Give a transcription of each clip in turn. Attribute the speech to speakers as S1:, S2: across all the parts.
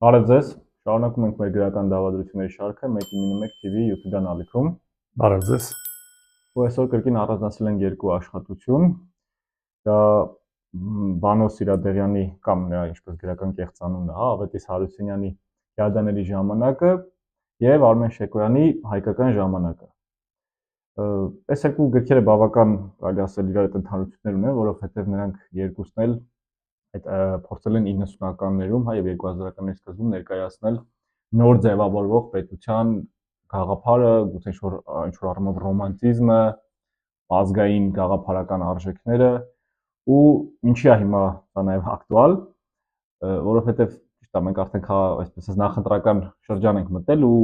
S1: Բարև ձեզ, շարունակում ենք մեր գրական դավադրությունների շարքը 191 TV YouTube-յան ալիքում։
S2: Բարև ձեզ։
S1: Ու այսօր կրկին առանձնացրել ենք երկու աշխատություն։ Դա Վանո Սիրադեղյանի կամ նրա ինչպես գրական կեղծանունն է, Ավետիս Հարությունյանի Գարդաների ժամանակը եւ Արմեն Շեկոյանի Հայկական ժամանակը։ Այս երկու գրքերը բավական, կարելի ասել, իրար հետ ընդհանրություններ ունեն, որովհետեւ նրանք երկուսն էլ այդ փորձել են 90-ականներում, եւ 2000-ականների սկզբում ներկայացնել նոր ձևավորվող պետության գաղափարը, գուցե ինչ-որ առումով ռոմանտիզմը, ազգային գաղափարական արժեքները ու ինչի է հիմա դա նաեւ ակտուալ, որովհետեւ ճիշտ է, մենք արդեն այսպես նախընտրական շրջան ենք մտել ու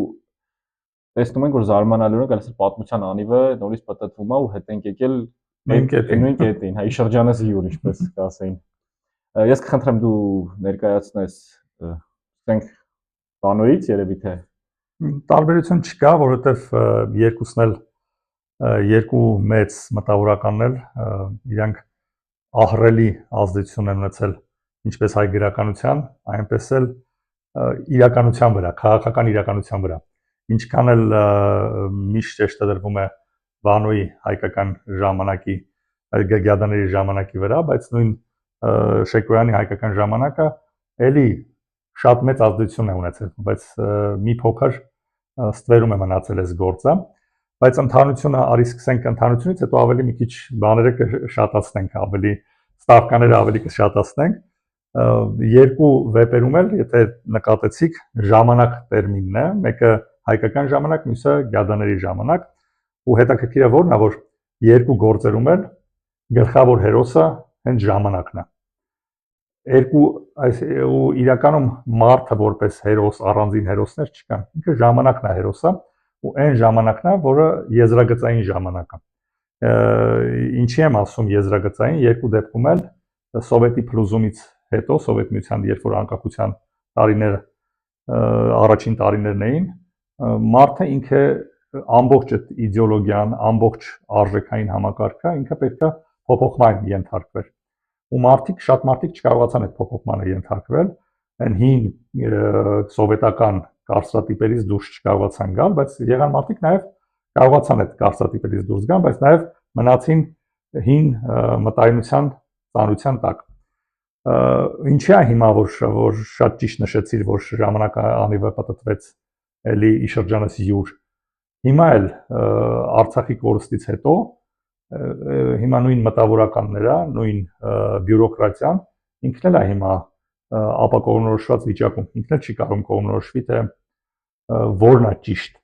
S1: տեսնում ենք, որ զարմանալիորեն գալիս է պատմության անիվը նորից պատտվում է ու հետ ենք եկել նույն կետին, հա, շրջանս յուր, ինչպես կասեին։ Ես կխնդրեմ դու ներկայացնես, ասենք, Վանոյից երևի թե
S2: տարբերություն չկա, որովհետև երկուսն էլ երկու մեծ մտավորականներ իրանք ահռելի ազդեցություն են ունեցել ինչպես հայ գրականության, այնպես էլ իրականության վրա, քաղաքական իրականության վրա։ Ինչքան էլ միշտ շեշտադրվում է Վանոյի հայկական ժամանակի, Գարդաների ժամանակի վրա, բայց նույն Շեկոյանի հայկական ժամանակը էլի շատ մեծ ազդեցություն է ունեցել, բայց մի փոքր ստվերում է մնացել այս գործը, բայց ընդհանրությունը արի սկսենք ընդհանրությունից, հետո ավելի մի քիչ բաները կշատացնենք, ավելի ստավկաները ավելի կշատացնենք։ Երկու վեպերում էլ, եթե նկատեցիք, ժամանակ տերմինն է, մեկը հայկական ժամանակ, մյուսը Գարդաների ժամանակ, ու հետաքրքիր է որն է, որ երկու գործերում էլ գլխավոր հերոսը հենց ժամանակն է։ Ու իրականում մարդը որպես հերոս, առանձին հերոսներ չկան, ինքը ժամանակն է հերոսը, ու այն ժամանակն է, որը եզրագծային ժամանակ է։ Ինչի եմ ասում եզրագծային, երկու դեպքում էլ սովետի փլուզումից հետո, Սովետ միության երբ որ անկախության տարիները առաջին տարիներն էին, մարդը ինքը ամբողջ իդեոլոգիան, ամբողջ արժեքային համակարգը ինքը պետք է փոփոխման ենթարկվեր։ Ու շատ մարդիկ չկարողացան այդ փոփոխմանը ենթարկվել, այն հին սովետական կարծրատիպերից դուրս չկարողացան գալ, բայց եղան մարդիկ նաև կարողացան այդ կարծրատիպերից դուրս գան, բայց նաև մնացին հին մտայնության ծանրության տակ։ Ինչի է հիմա որ շատ ճիշտ նշեցիր, որ ժամանակը անիվը պատտվեց էլի շրջանս յուր։ Հիմա էլ Արցախի կորստից հետո հիմա նույն մտավորականները, նույն բյուրոկրատիան ինքն էլ է հիմա ապակողմնորոշված վիճակում, ինքն էլ չի կարող կողմնորոշվի, թե որն է ճիշտ։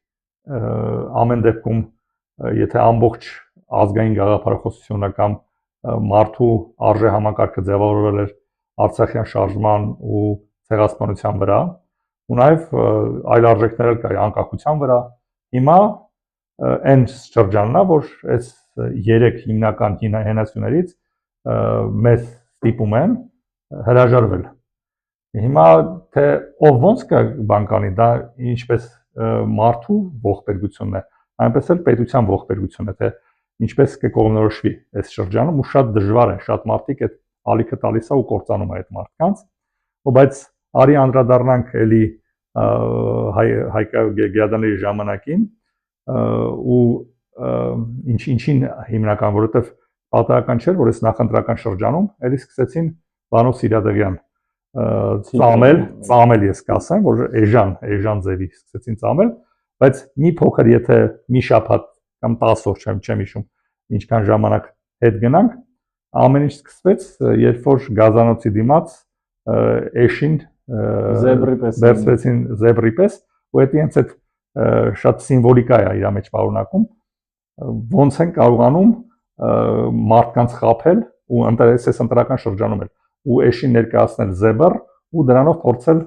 S2: Ամեն դեպքում, եթե ամբողջ ազգային գաղափարախոսությունը կամ մարդու արժե համակարգը ձևավորվել էր Արցախյան շարժման ու ցեղասպանության վրա, ու նաև այլ արժեքներ էլ կար անկախության վրա, հիմա այն շրջանն է, որ այս երեք հիմնական հենասյուներից մեզ ստիպում են հրաժարվել։ Հիմա թե ով ոնց բան կանի, դա ինչպես մարդու ողբերգությունն է, այնպես էլ պետության ողբերգությունն է, թե ինչպես կկողմնորոշվի այս շրջանում, ու շատ դժվար է, շատ մարդիկ այդ ալիքը տալիս է ու կործանում է այդ մարդկանց, բայց արի անդրադառնանք էլի Գարդաների ժամանակին ու ինչին հիմնական, որովհետև պատահական չէր, որ այս նախընտրական շրջանում էլի սկսեցին Վանո Սիրադեղյան ծամել ես կասեմ, որ էժան ձևի սկսեցին ծամել, բայց մի փոքր եթե մի շաբաթ կամ 10 օր չեմ հիշում ինչքան ժամանակ հետ գնանք, ամեն ինչ սկսվեց, երբ որ գազանոցի դիմաց էշին վերցրեցին զեբրի պես, ու դա հենց այդ շատ սիմվոլիկա է իր մեջ պարունակում, ոնց են կարողանում մարդկանց խաբել ու ընտրական շրջանում էլ ու էշին ներկայացնել զեբր ու դրանով փորձել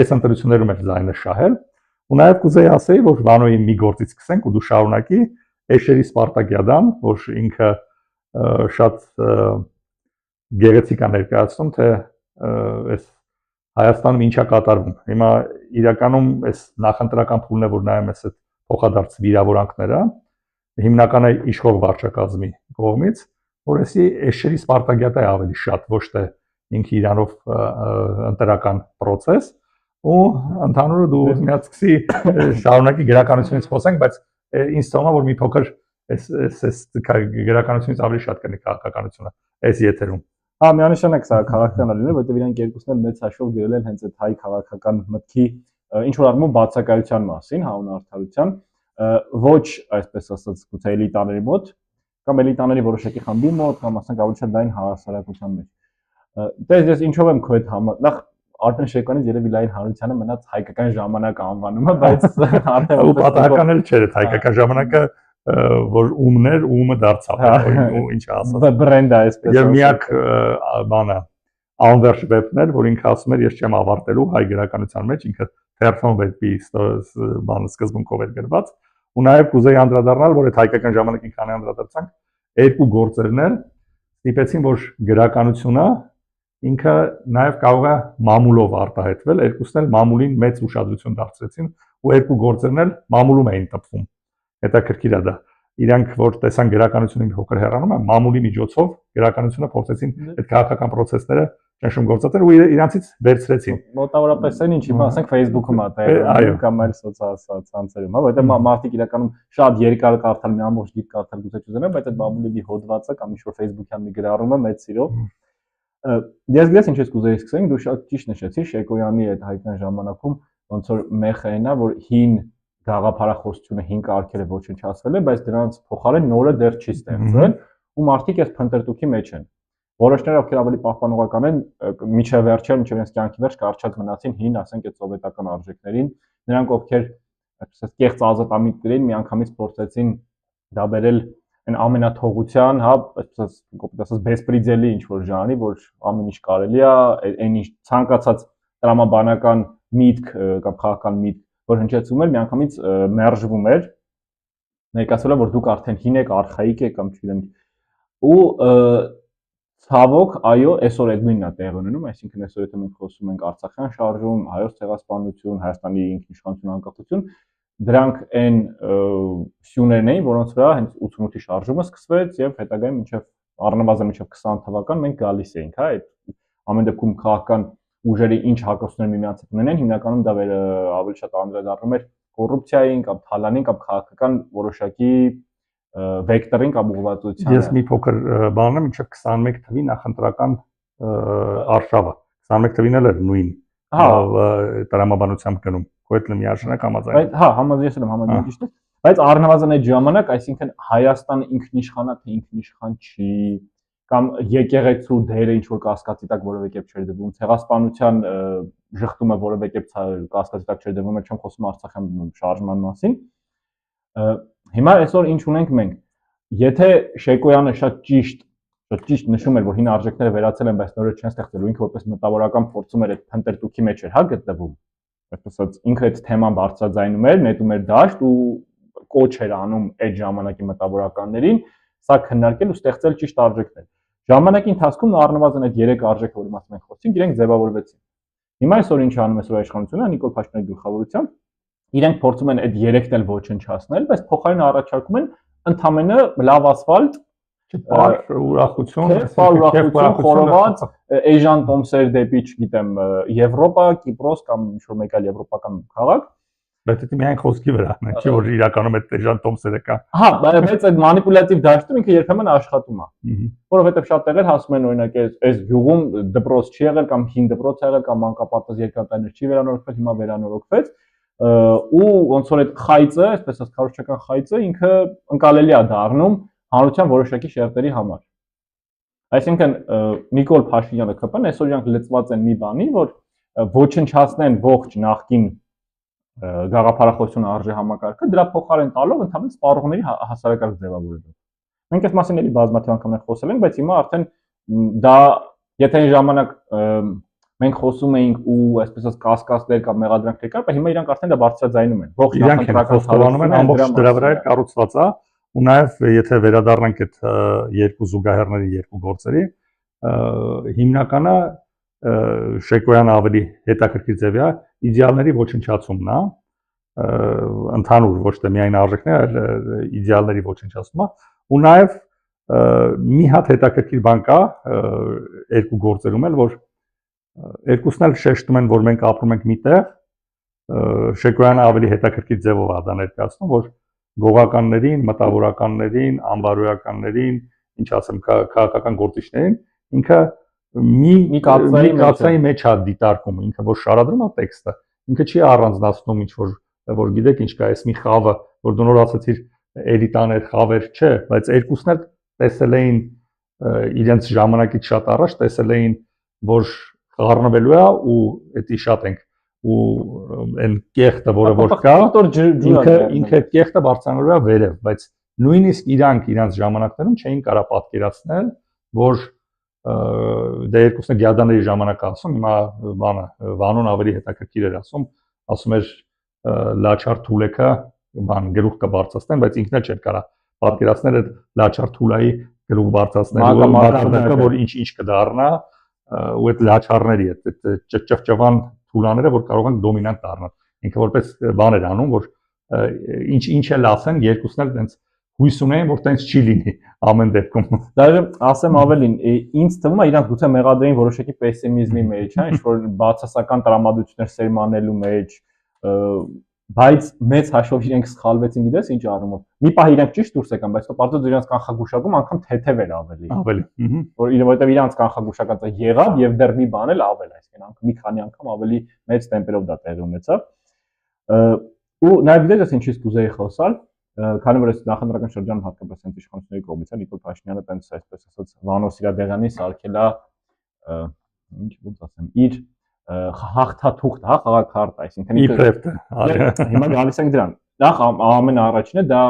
S2: այս ընտրություններում էլ ձայնը շահել։ Ու նաև կուզեի ասեի, որ Վանոյի մի գործից սկսենք ու դու շարունակի Էշերի Սպարտակիադան, որ ինքը շատ գեղեցիկ է ներկայացնում, թե այս Հայաստանում ինչա կատարվում։ Հիմա իրականում այս նախընտրական փուլն է, որ նայում ես այդ փոխադարձ վիրավորանքները, հիմնական է իշխող վարչակազմի կողմից, որ էսի Էշերի Սպարտակիադա է ավելի շատ, ոչ թե ինքը իրանով ընտրական process ու ընդհանուրը դու միած սկսի շարունակի գրականությունից խոսենք, բայց ինձ թվում է որ մի փոքր այս գրականությունից ավելի շատ կնի քաղաքականությունը այս եթերում։
S1: Հա, միանշանակ սա քաղաքական լինել, որտեղ իրանք երկուսն էլ մեծ հաշվով գրել են հենց այդ հայ քաղաքական մտքի ինչ որ առումով բացակայության մասին, հանուն արդարության, ոչ այսպես ասած գուցե էլիտաների մոտ, կամ էլիտաների որոշակի խմբի մոտ, կամ ասենք ավելի շատ լայն հասարակության մեջ։ Դες ես ինչով եմ քո հետ նախ Արտեն Շեյքյանից երևի լայն հանրությանը մնաց հայկական ժամանակ անվանումը, բայց
S2: արդեն ու պատահական էլ չէր այդ հայկական ժամանակը, որ ումներ, ումը դարձավ, ու ինչ ասած։
S1: Բրենդ է այսպես։
S2: Եվ միակ բանը անվերջ վեպներ, որ ինքը ասում էր, ես չեմ ավարտելու հայ գրականության մեջ, ինքը թերթոն վեպի բանը սկզբունքով էր գրված, ու նաև կուզեի անդրադառնալ, որ այդ հայկական ժամանակին քանի անդրադարձանք, երկու գործերներ ստիպեցին, որ գրականությունը ինքը նաև կարող է մամուլով արտահայտվել, երկուսն էլ մամուլին մեծ ուշադրություն դարձրեցին ու երկու գործերն էլ մամուլում էին տպվում։ Հետաքրքիր է դա։ Իրանք որ տեսան գրականությունին փոքր հեռանում են, մամուլի միջոցով գրականությունը փորձեցին այդ քաղաքական process-ները ճնշում գործածել ու իրանցից վերցրեցին։
S1: Մոտավորապես այն ինչի, ասենք Facebook-ում ա կամ այլ սոցցանցերում, հա, որտեղ մարդիկ իրականում շատ երկար կարդալ, մի ամբողջ գիրք կարդալ գուցե չուզենան, բայց այդ մամուլի հոդվածը կամ ինչ-որ Facebook-յան մի գրառումը մեծ սիրով Ես գիտես ինչ ես կուզեի սկսենք, դու շատ ճիշտ նշեցիր Շեկոյանի այդ հայկական ժամանակում ոնց որ մեխային է, որ հին գաղափարախոսությունը հին կարգերը ոչնչացվել է, բայց դրանց փոխարեն նորը դեռ չի ստեղծվել ու մարդիկ այս փնտրտուքի մեջ են։ Որոշները ովքեր ավելի պահպանողական են, միջև վերջը, միջև իրենց կյանքի վերջ կարճած մնացին հին, ասենք այդ սովետական արժեքներին, նրանք ովքեր այսպես կեղծ ազատամիտ էին, միանգամից փորձեցին դա բերել այն ամենաթողության, հա, այսպես կոպիտ ասած բեսպրիձելի ինչ որ ժանրի, որ ամեն ինչ կարելի է, այն ինչ ցանկացած տրամաբանական միտք կամ քաղաքական միտք, որ հնչեցում էր, միանգամից մերժվում էր, ներկայացվել է, որ դուք արդեն հին եք, արխայիկ եք կամ չգիտեմ, ու ցավոք, այո, այսօր այդ նույնն է տեղի ունենում, այսինքն այսօր եթե մենք խոսում ենք Արցախյան շարժում, հայոց ցեղասպանություն, Հայաստանի ինքնիշխանություն, անկախություն, դրանք այն սյուներն էին, որոնց վրա հենց 88-ի շարժումը սկսվեց եւ հետագայում մինչեւ առնվազն մինչեւ 20 թվական մենք գալիս էինք, հա, այդ ամեն դեպքում քաղաքական ուժերի ինչ հակասություններ միմյանց հետ ունենեն, հիմնականում դա ավելի շատ անդրադառնում էր կոռուպցիային կամ թալանին կամ քաղաքական որոշակի վեկտորին կամ ուղղվածությանը։
S2: Ես մի փոքր բան եմ, մինչեւ 21 թվի նախընտրական արշավը 21 թվին էլ էր նույն տրամաբանությամբ գնում Կոյտլը միաժամանակ համաձայն։
S1: Հա, համաձայն եմ, համաձայն ճիշտ է, բայց առնվազն այդ ժամանակ, այսինքն Հայաստանը ինքնիշխան է, թե ինքնիշխան չի, կամ եկեղեցու դերը ինչ որ կասկածի տակ որևէ կերպ չէր դրվում, ցեղասպանության ժխտումը որևէ կերպ կասկածի տակ չէր դրվում, չեմ խոսում Արցախյան շարժման մասին։ Հիմա այսօր ինչ ունենք մենք։ Եթե Շեկոյանը շատ ճիշտ նշում էր, որ հին արժեքները վերացել են, բայց նորը չեն ստեղծելու, ինքը որպես մտավորական փորձում էր այդ փնտրտուքի մեջ էր, հա, գտնվում։ Այսպես ասած, ինքը այդ թեման բարձրաձայնում էր, նետում էր դաշտ ու կոչ էր անում այդ ժամանակի մտավորականներին, սա քննարկել ու ստեղծել ճիշտ արժեքներ։ Ժամանակի ընթացքում առնվազն այդ 3 արժեքը, որի մասին մենք խոսեցինք, իրենք ձևավորվեցին։ Հիմա այսօր ինչ անում է այսօր իշխանությունը, Նիկոլ Փաշինյանի գլխավորությամբ, իրենք փորձում են այդ 3-ն էլ ոչնչացնել, բայց փոխարենը առաջարկում են ընդամենը լավ ասֆալտ,
S2: ուրախություն,
S1: խորոված, էժան տոմսեր դեպի, չգիտեմ, Եվրոպա, Կիպրոս կամ ինչ-որ մեկ այլ եվրոպական քաղաք։
S2: Բայց դա միայն խոսքի վրա է, չի որ իրականում այդ էժան տոմսերը կա։
S1: Հա, բայց այդ մանիպուլյատիվ դաշտում ինքը երբեմն աշխատում է, որովհետև շատ տեղեր հասում են օրինակ այս գյուղում դպրոց չի եղել կամ հին դպրոց ա եղել կամ մանկապարտեզ երկաթայներ չի վերանորոգվել, հիմա վերանորոգվեց ու ոնց որ այդ խայծը, այսպես ասած քարոզչական խայծը ինքը ընկալելի է դառնում հանրության որոշակի շերտերի համար։ Այսինքն Նիկոլ Փաշինյանը ԿՊ-ն այսօր իրանք լծված են մի բանի, որ ոչնչացնեն ողջ նախկին գաղափարախոսությունը արժե համակարգը, դրա փոխարեն տալով ընդհանրապես սպառողների հասարակարգ ձևավորելով։ Մենք այս մասին էլի բազմաթիվ անգամներ խոսել ենք, բայց հիմա արդեն դա եթե այն ժամանակ մենք խոսում էինք ու այսպես ասած կասկածներ կամ մեղադրանքներ կար, բայց հիմա իրանք արդեն դա բարձրաձայնում են։
S2: Ողջ նախընտրական խոստովանում են ամբողջ դրա վրա է կառուցված է, ու նաև եթե վերադառնանք այդ երկու զուգահեռների երկու գործերի, հիմնականը Շեկոյանը ավելի հետաքրքիր ձևի է իդեալների ոչնչացումն է, ընդհանուր ոչ թե միայն արժեքներ, այլ իդեալների ոչնչացումը, ու նաև մի հատ հետաքրքիր բան կա երկու գործերում էլ, որ երկուսն էլ շեշտում են, որ մենք ապրում ենք միտեղ, Շեկոյանը ավելի հետաքրքիր ձևով է դա ներկայացնում, որ գողականներին, մտավորականներին, անբարոյականներին, ինչ ասեմ, քաղաքական գործիչներին ինքը մի կացայի մեջ է դիտարկում, ինքը որ շարադրում է տեքստը, ինքը չի առանձնացնում ինչ որ գիտեք ինչ կա, այս մի խավը, որ դու նոր ասացիր էլիտաներ, խավեր չէ, բայց երկուսն էլ տեսել էին իրենց ժամանակից շատ առաջ, տեսել էին, որ խառնվելու է ու դա շատ ենք ու այն կեղտը, որը որ կա, ինքը այդ կեղտը բարձրանալու է վերև, բայց նույնիսկ իրանք իրանց ժամանակներում չէին կարող պատկերացնել, որ դա երկուսն է գյադաների ժամանակ ասում, հիմա բանը Վանոն ավելի հետաքրքիր էր ասում էր Լաչար Թուլեքը բան գլուխ կբարձրացնեն, բայց ինքն էլ չէր կարող պատկերացնել այդ Լաչար Թուլայի գլուխ բարձրացնելու մակարդակը, որ ինչ կդառնա ու այդ լաչարների այդ ճճվան թուլաները, որ կարող են դոմինանտ դառնալ։ Ինքը որպես բան էր անում, որ ինչ էլ ասեն, երկուսն էլ տենց հույս ունեն, որ տենց չի լինի ամեն դեպքում։
S1: Դաժե ասեմ ավելին, ինձ թվում է իրանք գուցե մեղադրեին որոշակի պեսիմիզմի մեջ, հա, ինչ որ բացասական տրամադրություններ սերմանելու մեջ, բայց մեծ հաշվով իրենք սխալվեցին, գիտես ինչ առումով։ Մի պահ իրենք ճիշտ դուրս եկան, բայց պարտադիր իրանք կանխագուշակում անգամ թեթև էր ավելի։ Որովհետև իրանք կանխագուշակածը եղավ եւ դեռ մի բան էլ ավել, այսինքն անգամ մի քանի անգամ ավելի մեծ տեմպերով դա տեղի ունեցավ։ Ու նաեւ գիտես ինչից կուզեի խոսալ, քանի որ այս նախընտրական շրջանում հատկապես հենց իշխանությունների կողմից է Նիկոլ Փաշինյանը տենց այսպես ասած Վանո Սիրադեղյանի սարքելա ինչ ոնց ասեմ, իր հաղթաթուղթ, հա, խաղաքարտը, այսինքն հիմա գալիս ենք դրան։ Նախ ամենաառաջինը դա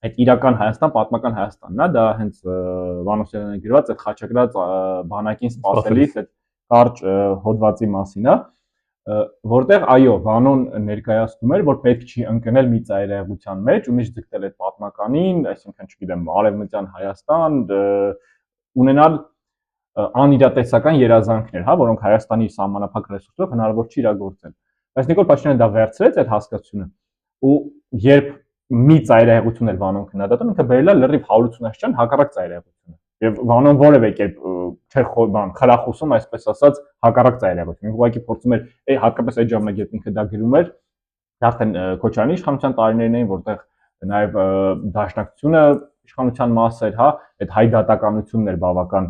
S1: այդ իրական Հայաստան, պատմական Հայաստանն է, դա հենց Վանո Սիրադեղյանի գրված այդ խաչակրած բանակին սպասելիս այդ կարճ հոդվածի մասին է, որտեղ այո, Վանոն ներկայացնում էր, որ պետք չի ընկնել մի ծայրահեղության մեջ ու միշտ ձգտել այդ պատմականին, այսինքն, չգիտեմ, արևմտյան Հայաստան ունենալ անիրատեսական երազանքներ, հա, որոնք Հայաստանի սահմանափակ ռեսուրսով հնարավոր չի իրագործել։ Բայց Նիկոլ Փաշինյանը դա վերցրեց այդ հասկացությունը ու երբ մի ծայրահեղություն էր Վանոն քննադատում, ինքը բերել է լրիվ 180-յան հակառակ ծայրահեղությունը։ Եվ Վանոն որևէ կերպ չէր խրախուսում, այսպես ասած, հակառակ ծայրահեղություն։ Ուղղակի փորձում էր, հատկապես այդ ժամանակ երբ ինքը դա գրում էր, արդեն Քոչարյանի իշխանության տարիներն էին, որտեղ նաև դաշնակցությունը իշխանության մաս էր, հա, այդ հայ դատականությունն էր բավական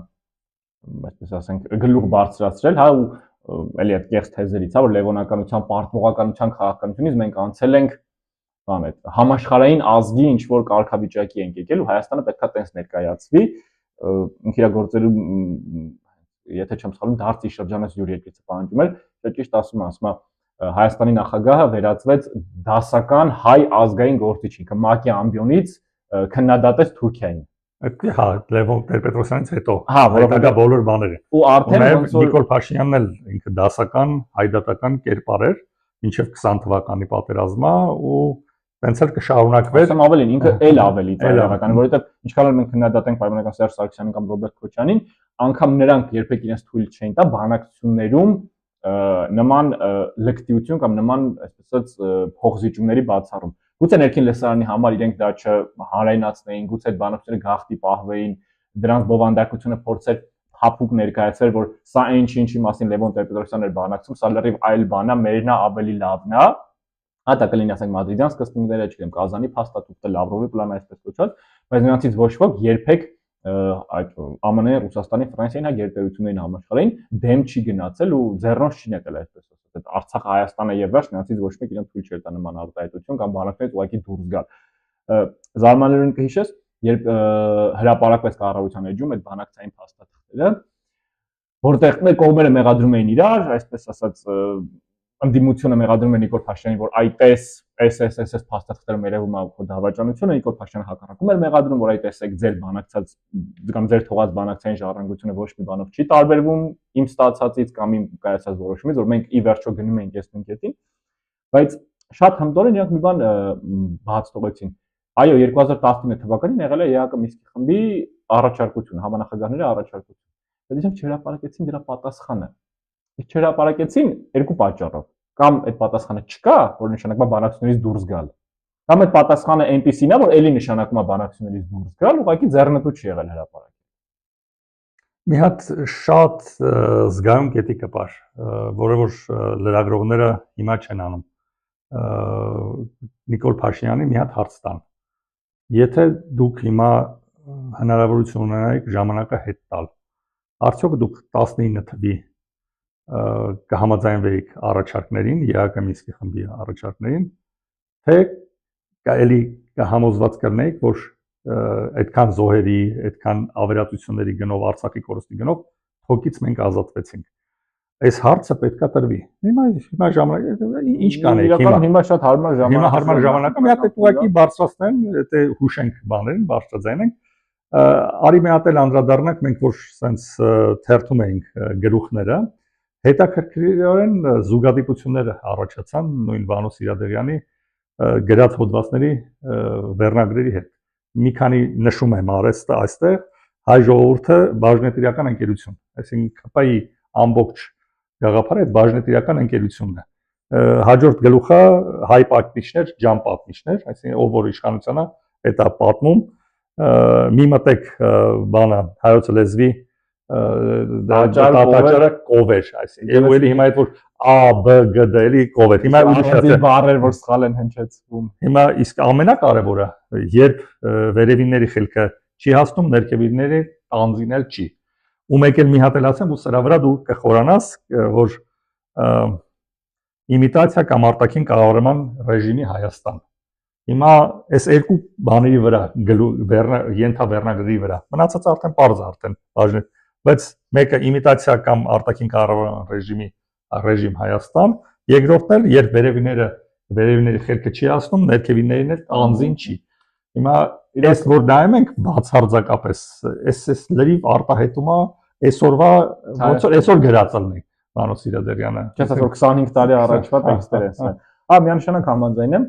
S1: այսպես ասենք գլուխ բարձրացրել, հա, ու էլի այդ կեղծ թեզերից, հա, որ լևոնականության, պարտվողականության քաղաքականությունից մենք անցել ենք բան այդ համաշխարհային ազգի ինչ որ կարգավիճակի ենք եկել ու Հայաստանը պետքա տենց ներկայացվի, ինքը իր գործերում եթե չեմ սխալվում, դարձի շրջանից յուր երկրիցը պահանջում էր, դա ճիշտ ասում է, Հայաստանի նախագահը վերածվեց դասական հայ ազգային գործիչ, ինքը ՄԱԿ-ի ամբիոնից քննադատեց Թուրքիային։
S2: Հա, Լևոն Տեր-Պետրոսյանից հետո։
S1: Հա, որովհետեւ դա
S2: բոլոր բաները։
S1: Ու արդեն
S2: ոնց որ Նիկոլ Փաշինյանն էլ ինքը դասական հայդատական կերպար էր, մինչև 20 թվականի պատերազմը ու տենց էլ կշարունակվեր։
S1: Ասեմ ավելին, ինքը էլ ավելի ծայրահեղական, որովհետեւ ինչքան էլ մենք քննադատենք պայմանական Սերժ Սարգսյանին կամ Ռոբերտ Քոչարյանին, անգամ նրանք երբեք իրենց թույլ չէին տա բանակցություններում նման լկտիություն կամ նման այսպես ասած փոխզիջումների բացառում։ Գուցե ներքին լսարանի համար իրենք դա չհանրայնացնեին, գուցե այդ բանակցությունները գաղտնի պահվեին, դրանց բովանդակությունը փորձեր հապուկ ներկայացրել, որ սա ինչի մասին Լևոն Տեր-Պետրոսյանն էր բանակցում, սա լրիվ այլ բան է, մերն է ավելի լավն է։ Հա դա կլինի ասենք մադրիդյան սկզբունքները, չգիտեմ, Կազանի փաստաթուղթը, Լավրովի պլանը այսպես կոչված, բայց նրանցից ոչ ոք երբեք այդ ԱՄՆ-ի, Ռուսաստանի, Ֆրանսիայի հա գերտերություններին համաշխարհային դեմ չի գնացել ու ձեռնոց չի նետել այսպես ասած։ Այդ Արցախը, Հայաստանը եւ վերջ նրանցից ոչ մեկ իրեն թույլ չէր տա նման արտահայտություն կամ բանակներից ուղղակի դուրս գալ։ Զարմանալիորեն կհիշես, երբ հրապարակվեց կառավարության էջում այդ բանակցային փաստաթղթերը, որտեղ մեր կողմերը մեղադրում էին իրար, այսպես ասած ընդդիմությունը մեղադրում է Նիկոլ Փաշինյանին, որ այտես SSSS փաստաթղթերում երևում է քո դավաճանությունը, Նիկոլ Փաշինյանը հակառակում էր մեղադրում, որ այտեսեք ձեր բանակցած կամ ձեր թողած բանակցային ժառանգությունը ոչ մի բանով չի տարբերվում իմ ստացածից կամ իմ կայացած որոշումից, որ մենք ի վերջո գնում ենք եսնունկետին, բայց շատ հմտորեն իրանք մի բան բաց թողեցին։ Այո, 2019 թվականին եղել է ԵԱԿ Մինսկի խմբի առաջարկություն, համանախագահների առաջարկություն։ Բայց իրանք չհրապարակեցին դրա պատասխանը։ Իսկ չհրապարակեցին երկու պատճառով։ Կամ այդ պատասխանը չկա, որ նշանակում է բանակցությունից դուրս գալ։ Կամ այդ պատասխանը այնպեսին է, որ էլի նշանակում է բանակցություններից դուրս գալ, ուղղակի ձեռնտու չի եղել հրապարակել։
S2: Մի հատ շատ զգայուն կետի կպար, որը որ լրագրողները հիմա չեն անում։ Նիկոլ Փաշինյանի մի հատ հարց տան։ Եթե դուք հիմա հնարավորություն ունենայիք ժամանակը հետ տալ, արդյոք դուք 19 թվի կհամաձայնվեիք առաջարկներին, ԵԱԿ Մինսկի խմբի առաջարկներին, թե էլի կհամոզված կլինեիք, որ այդքան զոհերի, այդքան ավերածությունների գնով, Արցախի կորստի գնով թոքից մենք ազատվեցինք։ Այս հարցը պետքա տրվի։ Հիմա ժամանակ ինչ կանեք հիմա։
S1: Հիմա շատ հարմար ժամանակ։
S2: Հիմա հարմար ժամանակը մի հատ այդ ուղղակի բարձրացնեն, դա հուշենք բաներին, բարձրաձայնենք։ Արի մի հատ էլ անդրադառնանք, մենք որ սենց թերթում էինք գլուխները, հետաքրքրորեն զուգադիպությունները առաջացան նույն Վանո Սիրադեղյանի գրած հոդվածների վերնագրերի հետ։ Մի քանի նշում եմ արեստը այստեղ, հայ ժողովուրդը բաժնետիրական ընկերություն, այսինքն ԿՊ-ի ամբողջ գաղափարը այդ բաժնետիրական ընկերությունն է։ Հաջորդ գլուխը հայ պատմիչներ, ջան պատմիչներ, այսինքն ով որ իշխանությանը դա պատմում, մի մտեք բանը հայոց լեզվի դատաճարը կովեր, այսինքն ու էլի հիմա այդ որ A B G D էլի կովեր։ Հիմա
S1: ուրիշ բառեր որ սխալ են հնչեցվում։
S2: Հիմա իսկ ամենակարևորը, երբ վերևինների խելքը չի հասնում, ներքևինների տանձինել չի։ Ու մեկ էլ մի հատ էլ ասեմ, ու սրա վրա դու կխորանաս, որ իմիտացիա կամ արտաքին կառավարման ռեժիմի Հայաստան։ Հիմա այս երկու բաների վրա ենթավերնագրի վրա մնացած արդեն պարզ արդեն բաժնետ, բայց մեկը իմիտացիա կամ արտաքին կառավարման ռեժիմ Հայաստան, երկրորդն էլ երբ վերևինների խելքը չի հասնում, ներքևիններին էլ տանձին չի։ Հիմա այս որ նայում ենք բացարձակապես, այս լրիվ արտահայտումա այսօրվա ոնց որ այսօր գրածը լինի Վանո Սիրադեղյանը։
S1: Չես ասում 25 տարի առաջվա տեքստեր են։ Միանշանակ համաձայն եմ։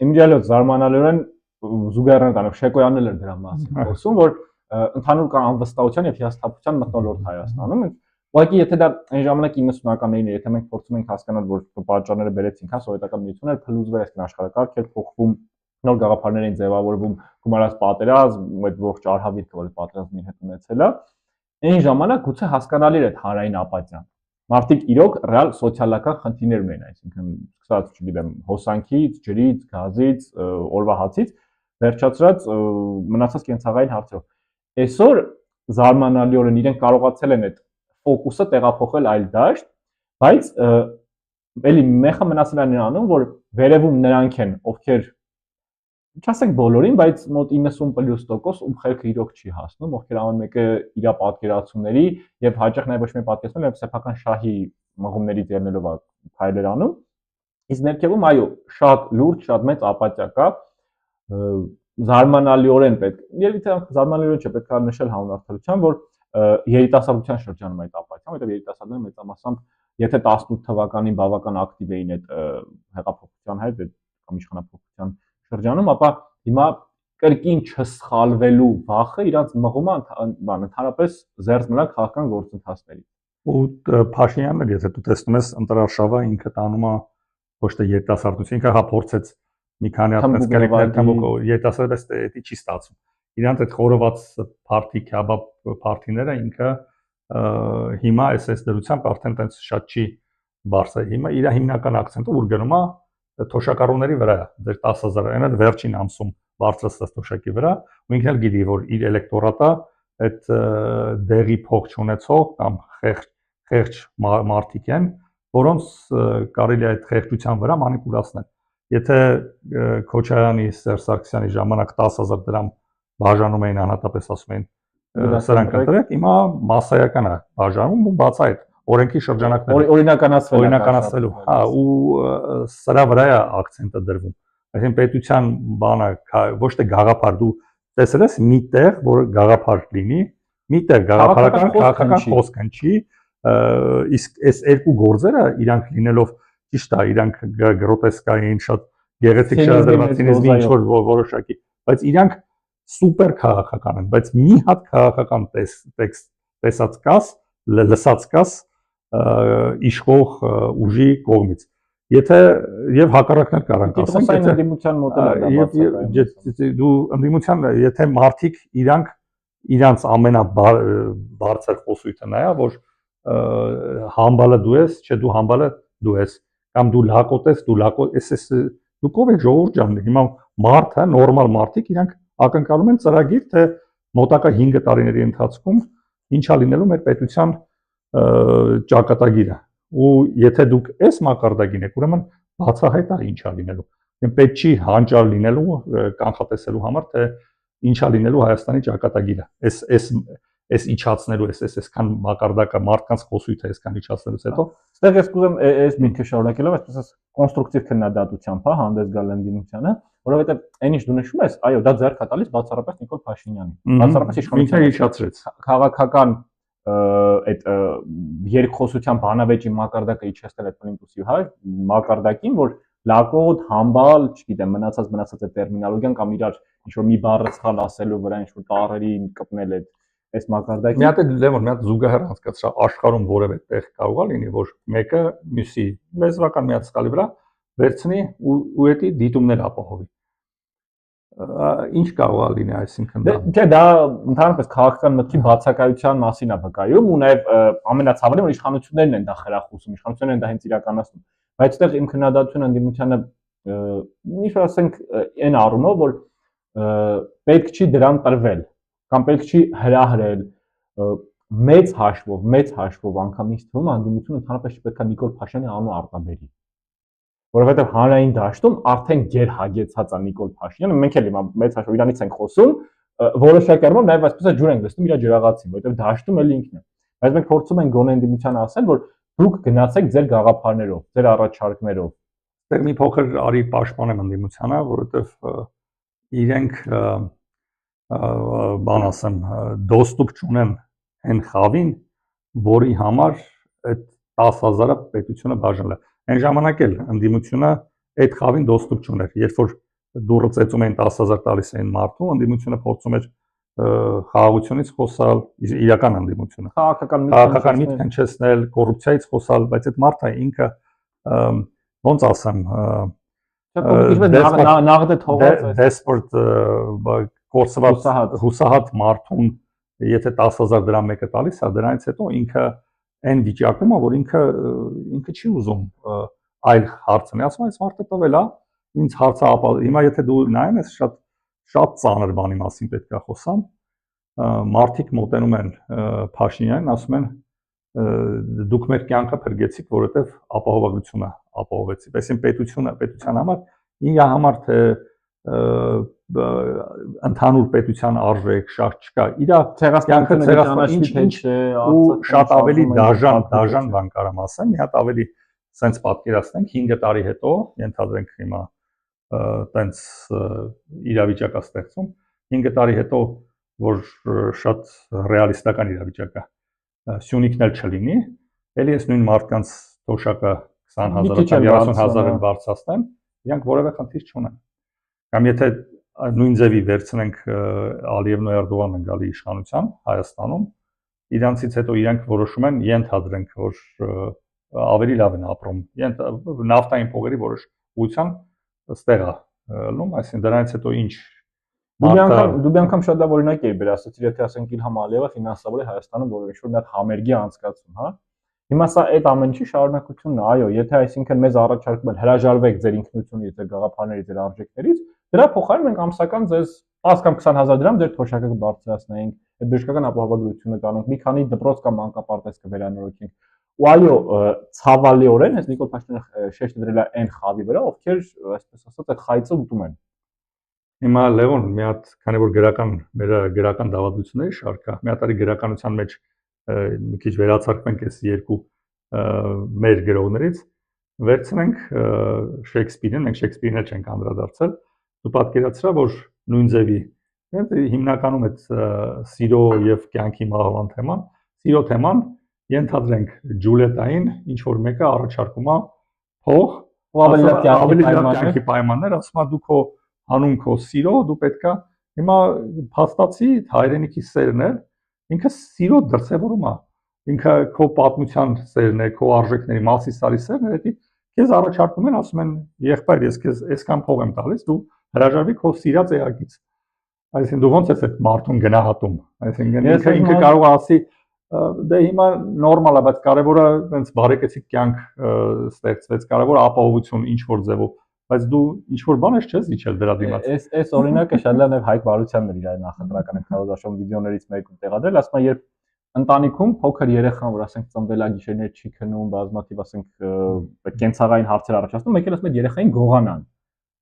S1: Իմիջիալոց զարմանալիորեն Զուգայարյանը Շեկոյանն էլ էր դրա մասին խոսում, որ ընդհանուր կան անվստահության եւ հիասթափության մթնոլորտ Հայաստանում։ Ուղղակի եթե դա այն ժամանակ 90-ականներին էր, եթե մենք փորձում ենք հասկանալ, որ պատճառները բերեցին, հա սովետական միություններ փլուզվել, այսինքն աշխարհակարգ էր փոխվում, նոր գաղափարներ էին ձևավորվում, գումարած պատերազմ, այդ ողջ արհավիրքը, որ պատերազմի հետ ունեցել է, այն ժամանակ գուցե հասկանալի էր այդ հանրային ապաթիան։ Մարդիկ իրոք ռեալ սոցիալական խնդիրներ ունեն, այսինքն սկսած, չգիտեմ, հոսանքից, ջրից, գազից, օրվա հացից, վերջացրած մնացած կենցաղային հարցերով։ Այսօր զարմանալիորեն իրենք կարողացել են այդ ֆոկուսը տեղափոխել այլ դաշտ, բայց էլի մեխը մնացել է նրանում, որ վերևում նրանք են, ովքեր չասենք բոլորին, բայց մոտ 90+% ում խելքը իրոք չի հասնում, ովքեր ամեն մեկը իր պատկերացումների եւ հաճախ նաեւ ոչ մի պատկերացում եւ սեփական շահի մղումներից ելնելով փայլեր անում։ Իսկ ներքևում այո, շատ լուրջ, շատ մեծ ապաթիա կա, զարմանալիորեն պետք։ Երևի զարմանալիորեն չէ, պետք է նշել հանրարդարության, որ երիտասարդության շրջանում այդ ապաթիան, որտեղ երիտասարդները մեծամասամբ, եթե 18 թվականին բավական ակտիվ էին այդ հեղափոխության հետ, կամ իշխանափոխության շրջանում, ապա հիմա կրկին չսխալվելու վախը իրանց մղում է ընդհանրապես զերծ մնալ քաղաքական գործընթացներից։
S2: Ու Փաշինյանն էլ, եթե դու տեսնում ես, ընտրարշավը ինքը տանում է ոչ թե երիտասարդություն, ինքը հա փորձեց մի քանի հատ կերեկներ թամոք երիտասարդը դա չի ստացվում։ Իրանց այդ խորոված փարթի, քյաբաբ փարթիները ինքը հիմա այս դրությամբ արդեն տենց շատ չի բարձր։ Հիմա իր հիմնական ակցենտը ուր գնում է թոշակառուների վրա է, դեր 10000 այն էլ վերջին ամսում բարձրացած թոշակի վրա, ու ինքն էլ գիտի, որ իր էլեկտորատը այդ դեղի փող չունեցող կամ խեղճ մարդիկ են, որոնց կարելի է այդ խեղճության վրա մանիպուլացնել։ Եթե Քոչարյանի, Սերժ Սարգսյանի ժամանակ 10000 դրամ բաժանում էին անհատապես ասում էին սրանք ընտրեք, հիմա մասսայական է բաժանում ու բացայտ օրենքի շրջանակներ օրինականացվելու, հա, ու սրա վրա է ակցենտը դրվում։ Այսինքն պետության բանը ոչ թե գաղափար, դու տեսել ես մի տեղ, որ գաղափար լինի, մի տեղ գաղափարական քաղաքական խոսք հնչի, իսկ այս երկու գործերը իրանք լինելով ճիշտ է, իրանք գրոտեսկային, շատ գեղեցիկ շարադրված ցինիզմի ինչ որ որոշակի, բայց իրանք սուպեր քաղաքական են, բայց մի հատ քաղաքական տեսած կաս, լսած կաս իշխող ուժի կողմից։ Եթե եւ հակառակն էլ կարանք ասենք,
S1: եթե ընդդիմության մոդելը
S2: դու ընդդիմության, եթե մարդիկ իրանց ամենաբարձր խոսույթը նայա, որ համբալը դու ես, չէ դու համբալը դու ես, կամ դու լակոտ ես, դու կով եք ժողովուրդ ջան, հիմա մարդը, նորմալ մարդիկ իրանք ակնկալում են ծրագիր, թե մոտակա 5 տարիների ընթացքում ինչա լինելու մեր պետության ճակատագիրը։ Ու եթե դուք այս մակարդակին եք, ուրեմն բացահայտ է ինչա լինելու։ Պետք չի հանճար լինելու, կանխատեսելու համար, թե ինչա լինելու Հայաստանի ճակատագիրը։ Այս իջացնելու, այսքան մակարդակը մարդկանց խոսույթը այսքան իջացնելուց հետո,
S1: այստեղ ես կուզեմ այս միտքը շարունակելով, այսպես կոնստրուկտիվ քննադատությամբ, հա, հանդես գալ ընդդիմությանը, որովհետև այնիշ դու նշում ես, այո, դա ձեռք է տալիս բացառապես Նիկոլ Փաշինյանին։ Բացառապես
S2: իշխանությունը իջացրեց։
S1: Քաղաքական այդ երկխոսության բանավեճի մակարդակը իջեցնել այդ պլինտուսի, հա, մակարդակին, որ լակոտ, համբալ, չգիտեմ, մնացած այդ տերմինոլոգիան կամ իրար ինչ-որ մի բառը սխալ ասելու վրա ինչ-որ տառերի կպնել այս մակարդակին։
S2: Մի հատ Լևոն, մի հատ զուգահեռ հասկացա, աշխարհում որևէ տեղ կարող է լինի, որ մեկը մյուսի լեզվական մի հատ սխալի վրա վերցնի ու էդի դիտումներ ապահովի։ Ինչ կարող է լինի, այսինքն դա։
S1: Չէ, դա ընդհանրապես քաղաքական մտքի բացակայության մասին է վկայում ու նաև ամենացավալին, որ իշխանություններն են դա խրախուսում, իշխանություններն են դա հենց իրականացնում։ Բայց այդտեղ իմ քննադատությունը ընդդիմությանը ինչ-որ ասենք այն առումով, որ պետք չի դրան տրվել կամ պետք չի հրահրել մեծ հաշվով անգամ ինձ թվում է ընդդիմությունը ընդհանրապես չպետք է Նիկոլ Փաշինյանի անունը արտաբերի, որովհետև հանրային դաշտում արդեն գերհագեցած է Նիկոլ Փաշինյանը, մենք էլ հիմա մեծ հաշվով իրանից ենք խոսում, որոշակի առումով նաև այսպես է ջուր ենք լցնում իր ջրաղացին, որովհետև դաշտում էլ ինքն է, բայց մենք փորձում ենք գոնե ընդդիմությանը ասել, որ դուք գնացեք ձեր գաղափարներով, ձեր առաջարկներով։
S2: Դեռ մի փոքր արի պաշտպանեմ ընդդիմությանը, որովհետև իրենք բան ասեմ, դոստուկ չունեն այն խավին, որի համար այդ 10,000-ը պետությունը բաժանել է։ Այն ժամանակ էլ ընդդիմությունը այդ խավին դոստուկ չուներ։ Երբ որ դուրը ծեծում էին 10,000 տալիս էին մարդու, ընդդիմությունը փորձում էր խաղաղությունից խոսալ, իրական ընդդիմությունը։ Քաղաքական միտք հնչեցնել, կոռուպցիայից խոսալ, բայց այդ մարդը ինքը ոնց ասեմ, դեսպորտ կորսված հուսահատ մարդուն, եթե 10,000 դրամ մեկը տալիս է, դրանից հետո ինքը այն վիճակում է, որ ինքը չի ուզում այլ հարցնել, ասում է, այս մարդը տվել է, ինձ հարցը հիմա եթե դու նայում ես շատ ծանր բանի մասին պետք է խոսամ, մարդիկ մոտենում են Փաշինյանին, ասում են դուք մեր կյանքը փրկեցիք, որովհետև ապահովագրությունը ապահովեցիք, այսինքն պետության համար, իր համար թե ընդհանուր պետության արժեք, շատ չկա, իր կյանքը ինչ ու շատ ավելի դաժան բան կարամ ասեմ, մի հատ ավելի սենց պատկերացնենք 5 տարի հետո, ենթադրենք հիմա տենց իրավիճակ է ստեղծում, 5 տարի հետո, որ շատ ռեալիստական իրավիճակ է, Սյունիքն էլ չլինի, էլի ես նույն մարդկանց թոշակը 20,000 կամ 30,000 բարձրացնեմ, իրանք որևէ խնդիր չունեն։ Կամ եթե նույն ձևի վերցնենք Ալիևն ու Էրդողանն են գալի իշխանության Հայաստանում, իրանցից հետո իրանք որոշում են ենթադրենք, որ ավելի լավ են ապրում, նավթային փողերի որոշ ուղղության ստեղ է լում, այսինքն դրանից հետո ինչ
S1: Դու մի անգամ շատ լավ օրինակ էի բերել, ասացիր, եթե ասենք Իլհամ Ալիևը ֆինանսավոր է Հայաստանում, որ ինչ-որ մի հատ համերգի անցկացում, հա։ Հիմա սա այդ ամեն ինչի շարունակությունն է, այո, եթե այսինքն մեզ առաջարկում են հրաժարվեք ձեր ինքնությունից, ձեր գաղափարներից, ձեր արժեքներից, դրա փոխարեն մենք ամսական ձեզ 10 կամ 20,000 դրամ ձեր թոշակը կբարձրացնենք, այդ բժշկական ապահովագրությունը կանենք, մի քանի դպրոց կամ մանկապարտեզ կվերանորոգենք։ Ու այո, ցավալիորեն հենց Նիկոլ Փաշինյանը շեշտը դրել է այն խավի վրա, ովքեր, այսպես ասած, այդ խայծը ուտում են։
S2: Հիմա Լևոն, մի հատ, քանի որ մեր գրական դավադրությունների շարք է, մի հատ արի գրականության մեջ մի քիչ վերացարկվենք այս երկու մեր գրողներից, վերցնենք Շեքսպիրին, մենք Շեքսպիրին էլ չենք անդրադարձել, դու պատկերացրա, որ նույն ձևի, հիմնականում այդ սիրո եւ կյանքի մահվան թեման, սիրո թեման ենթադրենք Ջուլիետային, ինչ որ մեկը առաջարկում է փող, ավելի լավ կյանքի պայմաններ, ասում է դու քո հանուն քո սիրո, դու պետքա հիմա փաստացի հայրենիքի սերն է, ինքը սիրո դրսևորում է, ինքը քո պատմության սերն է, քո արժեքների մասիսարի սերն է, դա քեզ առաջարկում են, ասում են եղբայր, ես քեզ այսքան փող եմ տալիս, դու հրաժարվի քո սիրած էակից։ Այսինքն դու ոնց ես այդ մարդուն գնահատում։ Այսինքն ինքը կարող է ասի դե հիմա նորմալ է, բայց կարևորը այնց բարեկեցիկ կյանք ստեղծվեց, կարևոր ապահովություն ինչ որ ձևով, բայց դու ինչ որ բան ես չես իջել դրա դիմաց։
S1: Այս օրինակը շատ լավ է Հայկ Վարուցյանն էր իր նախընտրական քարոզաշոն վիդեոներից մեկում տեղադրել, ասում է երբ ընտանիքում փոքր երեխան, որ ասենք ծնվել է գիշերներ չի քնում, բազմաթիվ ասենք կենցաղային հարցեր առաջացնում, մեկ էլ ասում է երեխային գողանան։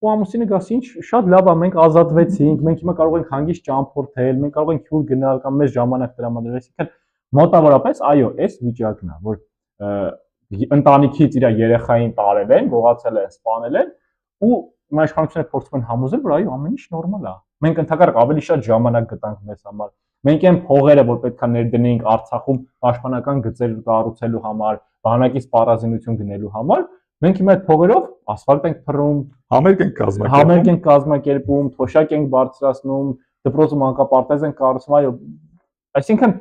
S1: Ու ամուսինը գասի ինչ շատ լավ է, մենք ազատվեցինք, մենք հիմա կարող ենք հանգիստ ճամփորդել, մենք կարող ենք հյուր գնալ կամ մեզ ժամանակ տրամադրել, այսինքն մոտավորապես այո, այս վիճակն է, որ ընտանիքից իր երեխային տարել են, գողացել են, սպանել են ու իշխանությունները փորձում են համոզել, որ այո, ամեն ինչ նորմալ է։ Մենք ընդհակառակ ավելի շատ ժամանակ գտանք մեզ համար։ Մենք այն փողերը, որ պետքա ներդնեինք Արցախում պաշտպանական գծեր կառուցելու համար, բանակից սպառազինություն գնելու համար, մենք հիմա այդ փողերով ասֆալտ ենք փռում, համերգ ենք կազմակերպում, թոշակ ենք բարձրացնում, դպրոցում մանկապարտեզ ենք կառուցում, այո, այսինքն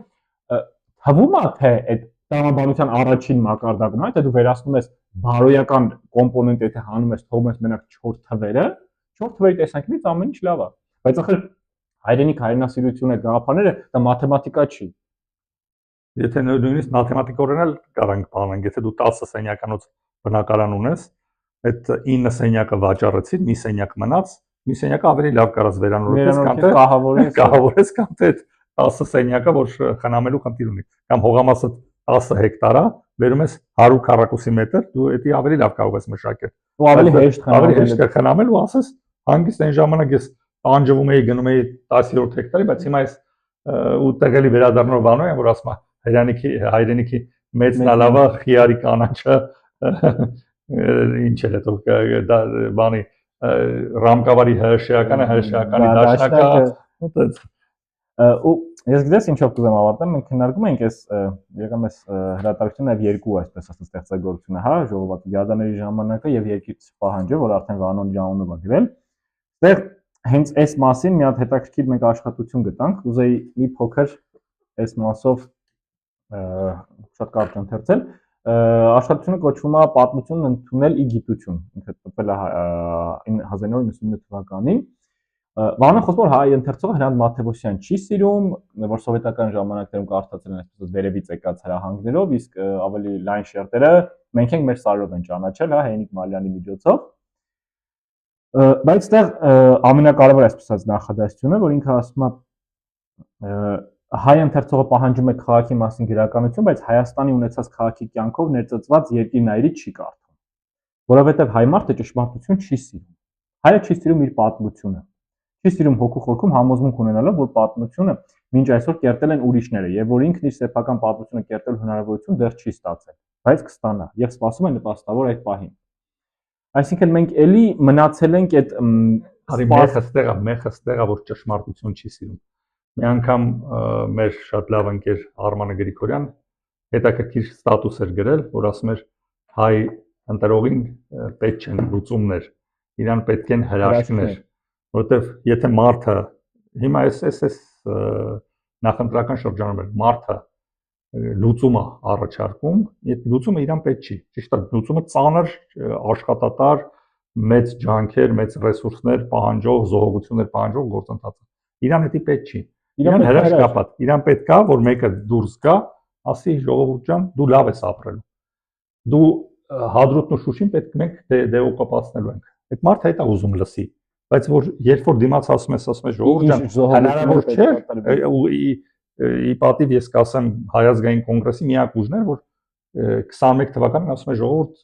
S1: թվում է թե այդ տրամաբանության առաջին մակարդակում, այդ դու վերացնում ես բարոյական կոմպոնենտ, եթե հանում ես, թողում ես մենակ 4 թվերը, 4 թվերի տեսանկյունից ամեն ինչ լավ է, բայց ախր հայրենիք հայրենասիրությունը գաղափարները դա մաթեմատիկա չի։
S2: Եթե նույնիսկ մաթեմատիկորեն էլ կարանք բանանք, եթե դու 10 սենյականոց բնակարան ունես, այդ 9 սենյակը վաճառեցիր, մի սենյակ մնաց, մի սենյակը ավելի լավ կարաս վերանորոգես կամ թե կահավորես կամ թե 10 սենյակը, որ խնամելու խնդիր ունի, կամ հողամասը 10 հեկտար է, վերում ես 100 քառակուսի մետր, դու դա ավելի լավ կարող ես մշակել։
S1: Ու ավելի հեշտ
S2: խնամել ու ասես, հանգիստ այն ժամանակ ես տանջվում էի, գնում էի 10-րդ հեկտարի, բայց հիմա ես ու տեղելի վերադառնող բանով եմ, որ ասում է հայրենիքի մեծն ալավա խիարի կանաչը ինչ է հետո դա բանի ռամկավարի հրշեականը հրշեականի դաշնակը
S1: ու ես գիտես ինչով կուզեմ ավարտեմ, մենք քննարկում ենք այս եկամ այս հրատարակությունը եւ երկու այսպես ասած ստեղծագործությունը, հա, ժողովածու գազանների ժամանակը եւ երկիր պահանջը, որ արդեն Վանոն Ջանոնով է գրել։ Այդտեղ հենց այս մասին մի հատ հետաքրքիր մենք աշխատություն գտանք, ուզեի մի փոքր այս մասով շատ կարճ ընթերցել։ Աշխատությունը կոչվում է Պատմությունն ընդունել ի գիտություն, ինքը տպվել է 1999 թվականին։ Վանոն խոսում հայ ընթերցողը Հրանտ Մաթևոսյան չի սիրում, որ սովետական ժամանակներում կարդացել են այսպես վերևից եկած հրահանգներով, իսկ ավելի լայն շերտերը մենք ենք մեր սարերով են ճանաչել, հա, Հենիկ Մալյանի միջոցով։ Բայց այդտեղ ամենակարևորը այսպես ասած նախադասությունը, որ ինքը ասում է հայ ընթերցողը պահանջում է քաղաքի մասին գրականություն, բայց Հայաստանի ունեցած քաղաքի կյանքով ներծծված երկիրներից չի կարդում, որովհետև հայ մարդը ճշմարտություն չի սիրում։ Հայը չի սիրում իր պատմությունը, չի սիրում հոգու խորքում համոզմունք ունենալով, որ պատմությունը մինչ այսօր կերտել են ուրիշները եւ որ ինքն իր սեփական պատմությունը կերտելու հնարավորություն դեռ չի ստացել, բայց կստանա եւ սպասում է նպաստավոր այդ պահին։ Այսինքն մենք էլի մնացել ենք այդ
S2: մեխստեղը, որ ճշմարտություն չի սիրում։ Մի անգամ մեր շատ լավ ընկեր Արմանը Գրիգորյան հետաքրքիր ստատուս էր գրել, որ ասում էր հայ ընտրողին պետք չեն լուծումներ, իրան պետք են հրաշքներ, որովհետև եթե մարդը հիմա այս նախընտրական շրջանում էր մարդը լուծում է առաջարկում, այդ լուծումը իրան պետք չի։ Ճիշտ է, լուծումը ծանր, աշխատատար, մեծ ջանքեր, մեծ ռեսուրսներ պահանջող, զոհողություններ պահանջող գործընթաց է։ Իրան դա պետք չի։ Իրան հրաշքապատ, իրան պետք է, որ մեկը դուրս գա, ասի ժողովուրդ ջան, դու լավ ես ապրելու։ Դու Հադրութն ու Շուշին պետք մենք դեօկուպացնելու ենք։ Այդ մարդը այդ է ուզում լսի, բայց որ երբ որ դիմաց ասում ես ժողովուրդ ջան, հնարավոր չէ, ի պատիվ ես կասեմ Հայ ազգային կոնգրեսի միակ ուժն էր, որ 21 թվականին ասում է ժողովուրդ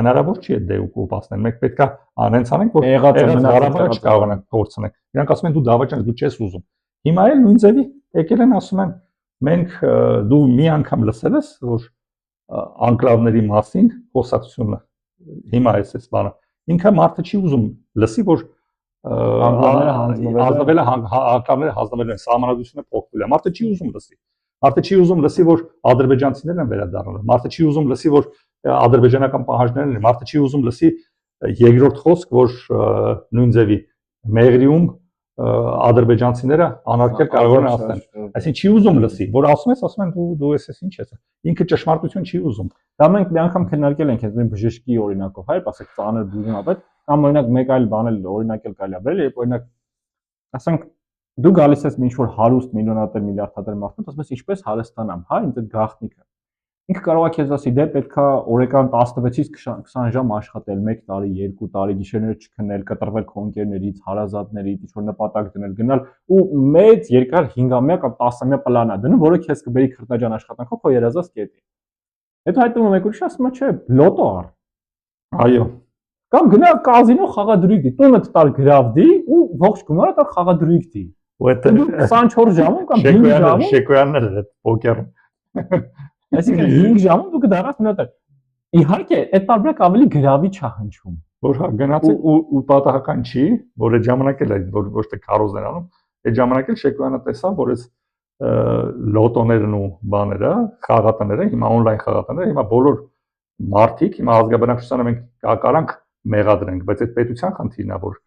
S2: հնարավոր չի այդ դեօկուպացնել, մենք պետք է անենց անենք, որ եղած Ղարաբաղը չկարողանանք կորցնել։ Իրանք ասում են դու դավաճան, դու չես ուզում։ Հիմա էլ նույն ձևի եկել են ասում են մենք դու մի անգամ լսել ես որ անկլավների մասին խոսակցությունը հիմա այս բանը ինքը մարդը չի ուզում լսի որ անկլավները հանձնվել են սահմանադրությունը փոխվել է մարդը չի ուզում լսի մարդը չի ուզում լսի որ ադրբեջանցիներն են վերադառնում մարդը չի ուզում լսի որ ադրբեջանական պահանջներն են մարդը չի ուզում լսի երկրորդ խոսք որ նույն ձևի Մեղրիում ադրբեջանցիները անարգել կարող են ասել։ Այսինքն չի ուզում լսի, որ ասում են դու ես ինչ ես։ Ինքը ճշմարտություն չի ուզում։
S1: Դա մենք մի անգամ քննարկել ենք այդ բժշկի օրինակով, հայ, ասեք ծանր բուժումապետ, կամ օրինակ մեկ այլ բան էլ օրինակել կարելի է բերել, երբ օրինակ ասենք դու գալիս ես ինչ որ հարուստ միլիոնատեր միլիարդատեր մարդուն, ասում ես ինչպես հարստանամ, հա, ինձ այդ գաղտնիքը։ Ինքը կարող է քեզ ասի, դե պետքա օրական 16-ից 20 ժամ աշխատել, 1 տարի, 2 տարի, գիշերները չքնել, կտրվել քո ընկերներից, հարազատներից, ինչ որ նպատակ դնել, գնալ ու մեծ երկար 5-ամյա կամ 10-ամյա պլան է դնում, որը քեզ կբերի քրտնաջան աշխատանքով քո երազած կետի։ Հետո հայտնում մեկ ուրիշ ասում է, չէ, լոտո առ։
S2: Այո։
S1: Կամ գնա կազինո խաղադրույք դի, տունը տար գրավ դի ու ողջ գումարը տար խաղադրույք դի։
S2: Ու այդ
S1: 24 ժամում կամ 5 ժամում
S2: Շեկոյանն էր այդ պոկերը։
S1: Այսինքն 5 ժամում դու կդառնաս միլիոներ։ Իհարկե, այդ տարբերակ ավելի գրավիչ է հնչում։
S2: Որ հա գնացեք ու պատահական չի, որ այդ ժամանակ էլ որ ոչ թե քարոզներ անում, այդ ժամանակ էլ Շեկոյանը տեսավ, որ այս լոտոներն ու բաները, խաղատները, հիմա on-line խաղատները, հիմա բոլոր մարդիկ, հիմա ազգաբնակչությանը մենք կարանք մեղադրենք, բայց այդ պետության խնդիրն է, որ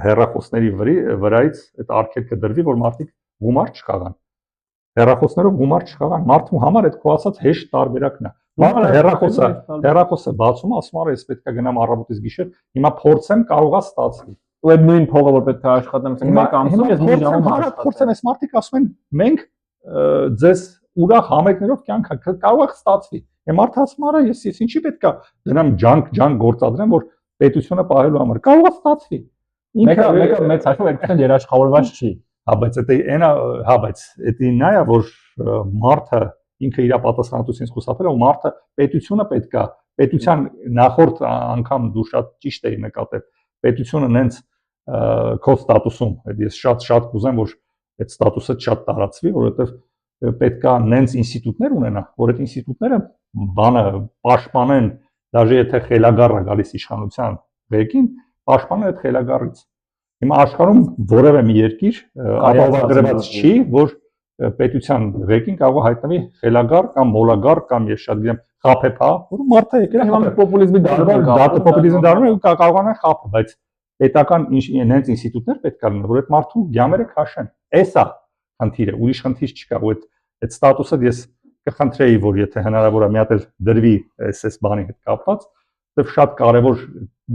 S2: հեռախոսների վրայից այդ արգելքը դրվի, որ մարդիկ գումար չխաղան։ Հեռախոսներով գումար չխաղան, մարդու համար այդ քո ասած հեշտ տարբերակն է։ Մարդը հեռախոսը բացում, ասում է, ես պետք է գնամ առավոտից գիշեր, հիմա փորձեմ, կարողա ստացվի։
S1: Ու այդ նույն փողը որ պետք է աշխատեմ, ասենք մեկ ամսում ես մի ժամում
S2: փորձեմ, այս մարդիկ ասում են, մենք ձեզ ուրախ համերգներով կյանք կարող է ստացվի։ Եմ մարդը ասում է, ես ինչի պետք է դրանամ ջանք գործադրեմ, որ պետությունը պահելու համար կարող է ստացվի։
S1: Մեկը մեծ հաշվով այդքան երաշխավորված չի։
S2: Հա, բայց դա նա է, որ մարդը ինքը իր պատասխանատվությունից խուսափել է ու մարդը պետությունը պետքա պետության նախորդ անգամ դու շատ ճիշտ էի նկատել պետությունը նենց քո ստատուսում ես շատ կուզեմ որ այդ ստատուսը շատ տարածվի որովհետև պետքա նենց ինստիտուտներ ունենա որ այդ ինստիտուտները բանը պաշտպանեն դաժե եթե խելագարը գալիս իշխանության ղեկին պաշտպանեն այդ խելագարից հիմա աշխարհում որևէ մի երկիր ապահովագրված չի որ պետության ղեկին կարող հայտնվի խելագար կամ մոլագար կամ ես շատ գիտեմ խափեփա, որ մարդը եկել է
S1: հիմա պոպուլիզմի
S2: դառնում ու կարողանա խափը, բայց պետական նենց ինստիտուտներ պետք է լինեն, որ այդ մարդու գյամերը քաշեն։ Էսա խնդիրը, ուրիշ խնդիր չկա, ու այդ ստատուսը ես կխնդրեի, որ եթե հնարավոր է մի հատ էլ դրվի այս բանի հետ կապված, դա շատ կարևոր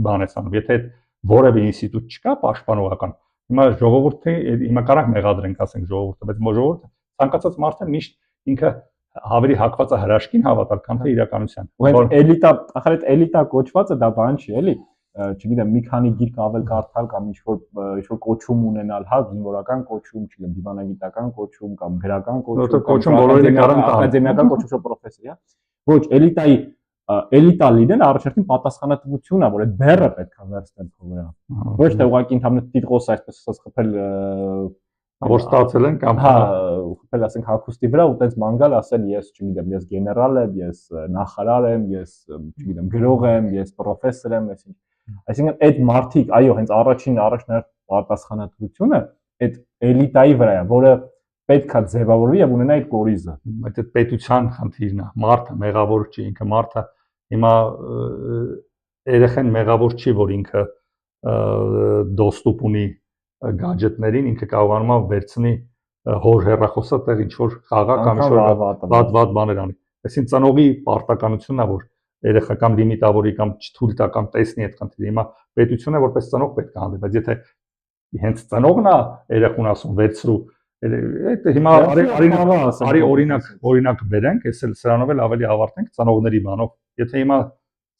S2: բան է անում։ Եթե որևէ ինստիտուտ չկա պաշտպանողական, հիմա ժողովուրդը հիմա կարանք մեղադրենք, ասենք ժողովուրդը, բայց ժողովուրդը ցանկացած մարդը միշտ ինքը ավելի հակված է հրաշքին հավատալ, քան թե իրականության։
S1: Ու այդ էլիտա, ախր այդ էլիտա կոչվածը դա բան չի, էլի, չգիտեմ, մի քանի գիրք ավել կարդալ կամ ինչ-որ կոչում ունենալ, հա, զինվորական կոչում, չգիտեմ, դիվանագիտական կոչում կամ գրական
S2: կոչում, բոլորին կարան տալ,
S1: ակադեմիական կոչում պրոֆեսոր, հա։ Ոչ, էլիտայի էլիտա լինել առաջին պատասխանատվությունն է, որ այդ բեռը պետք է վերցնել քո վրա։ Ոչ թե ուղղակի ընդհանուր տիտղոս այսպես ասած խփել
S2: որ ստացել են կամ
S1: հա խփել ասենք հագուստի վրա ու տենց մանգալ ասել ես չգիտեմ ես գեներալ եմ ես նախարար եմ ես չգիտեմ գրող եմ ես պրոֆեսոր եմ այսինքն այսինքն այդ մարդիկ այո հենց առաջնահերթ պատասխանատվությունը այդ էլիտայի վրա է որը պետք է ձևավորվի եւ ունենա այդ կորիզը
S2: այդ պետության խնդիրն է մարդը մեղավոր չի ինքը մարդը հիմա երեխան մեղավոր չի որ ինքը դոստուպ ունի գաջետներին ինքը կարողանում է վերցնի հոր հեռախոսը տեղ ինչ որ խաղա կամ ինչ որ վատ բաներ անի այսինքն ծնողի պարտականությունն է որ երեխա կամ լիմիտավորի կամ չթույլ տա կամ տեսնի այդ խնդիրը հիմա պետությունը որպես ծնող պետք է հանդիպի բայց եթե հենց ծնողն է երեխուն ասում վերցրու այդ հիմա արի օրինակ բերենք ես էլ սրանով էլ ավելի ավարտենք ծնողների բանով եթե հիմա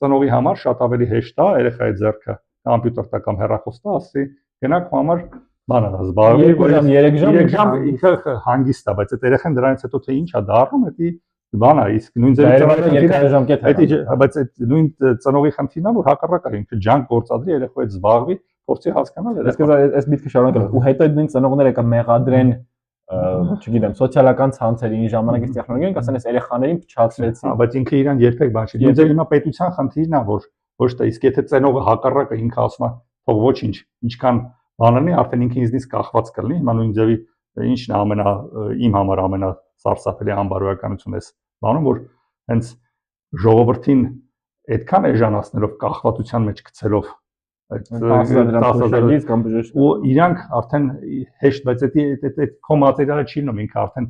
S2: ծնողի համար շատ ավելի հեշտ է երեխայի ձեռքը կոմպյուտեր տա կամ հեռախոս տա ասի գնանք համար բան արա զբաղվի 3 ժամ ինքը հանգիստ է բայց այդ երեխան դրանից հետո թե ինչ է դառնում դա բան է իսկ նույն բայց այդ նույն ծնողի խնդիրն է որ հակառակը ինքը ջանք գործադրի երեխու հետ զբաղվի փորձի հասկանալ
S1: այս միտքը շարունակել ու հետո այդ նույն ծնողները կմեղադրեն չգիտեմ սոցիալական ցանցերին ժամանակ այս տեխնոլոգիան ասեն այս երեխաներին փչացրեցին
S2: բայց ինքը իրան երբեք բան չի դու հիմա պետության խնդիրն է որ ոչ թե իսկ եթե ծնողը հակառակը ինքը ասում է թող ոչինչ ինչքան բանալի արդեն ինքը ինձնից կախված կլինի հիմա նույն ձևի ինչն է իմ համար ամենասարսափելի անբարոյականությունը էս բանում որ հենց ժողովրդին այդքան էժանացնելով կախվածության մեջ գցելով
S1: 10,000 կամ բժիշկ
S2: ու իրանք արդեն հեշտ, բայց այդ քո մատերիալը չի լինում, ինքը արդեն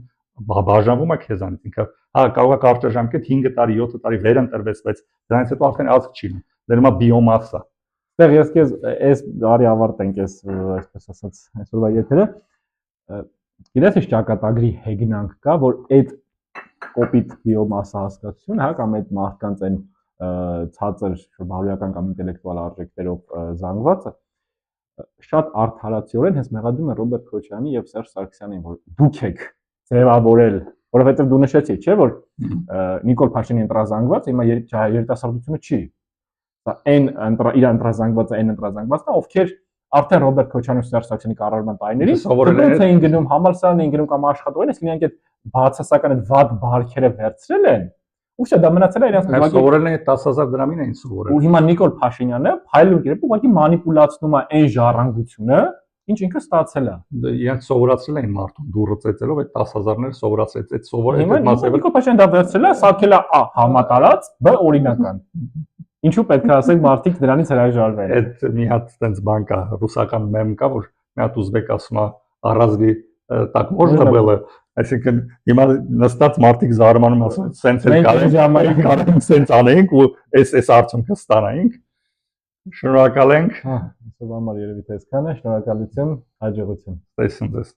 S2: բաժանվում է քեզանից, ինքը հա կարող է կարճաժամկետ 5 տարի, 7 տարի վեր ընտրվեց, բայց դրանից հետո արդեն ազգ չի լինում, դեռ մա բիոմասա։
S1: Այստեղ ես քեզ այս բարի ավարտենք այս այսպես ասած այսօրվա եթերը։ Գիտես ինչ ճակատագրի հեգնանք կա, որ այդ կոպիտ բիոմասա հասկացությունը, հա, կամ այդ մարդկանց այն ցածր բարոյական կամ ինտելեկտուալ արժեքներով զանգվածը շատ արդարացիորեն հենց մեղադրում է Ռոբերտ Քոչարյանի եւ Սերժ Սարգսյանին, որ դուք եք ձևավորել, որովհետեւ դու նշեցի, չէ՞ որ Նիկոլ Փաշինյանի ընտրազանգված հիմա երիտասարդությունը չի։ Սա այն իր ընտրազանգվածը, այն ընտրազանգվածն է, ովքեր արդեն Ռոբերտ Քոչարյանի ու Սերժ Սարգսյանի կառավարման տարիներին դպրոց էին գնում, համալսարան էին գնում կամ աշխատողին, իսկ նրանք այդ բացասական այդ վատ բարքերը վերցրել են։ Ուշա դա մնացել է իրենց
S2: ուղղակի սովորելն է 10,000 դրամին էին սովորել։
S1: Ու հիմա Նիկոլ Փաշինյանը փայլուն կերպ ուղղակի մանիպուլացնում է այն ժառանգությունը, ինչ ինքը ստացել է։
S2: Իրանք սովորացրել էին մարդուն դուրը ծեծելով այդ 10,000-ները սովորացրեց, այդ սովորել
S1: այդ մասը Նիկոլ Փաշինյանը դա վերցրել է, սարքել է A համատարած, B օրինական։ Ինչու պետք է ասենք մարդիկ դրանից հրաժարվեն։
S2: Այդ մի հատ այդպես բան կա, ռուսական մեմ կա, որ մի հատ ուզբեկ ասում է առազգի так можно было, այսինքն հիմա նստած մարդիկ զարմանում ասում են սենց էլ կարենք սենց անենք ու այս արդյունքը ստանայինք։ Շնորհակալ ենք։
S1: Հա, այսօր համար երևի թե այսքան է, շնորհակալություն, հաջողություն։
S2: Տեսնենք։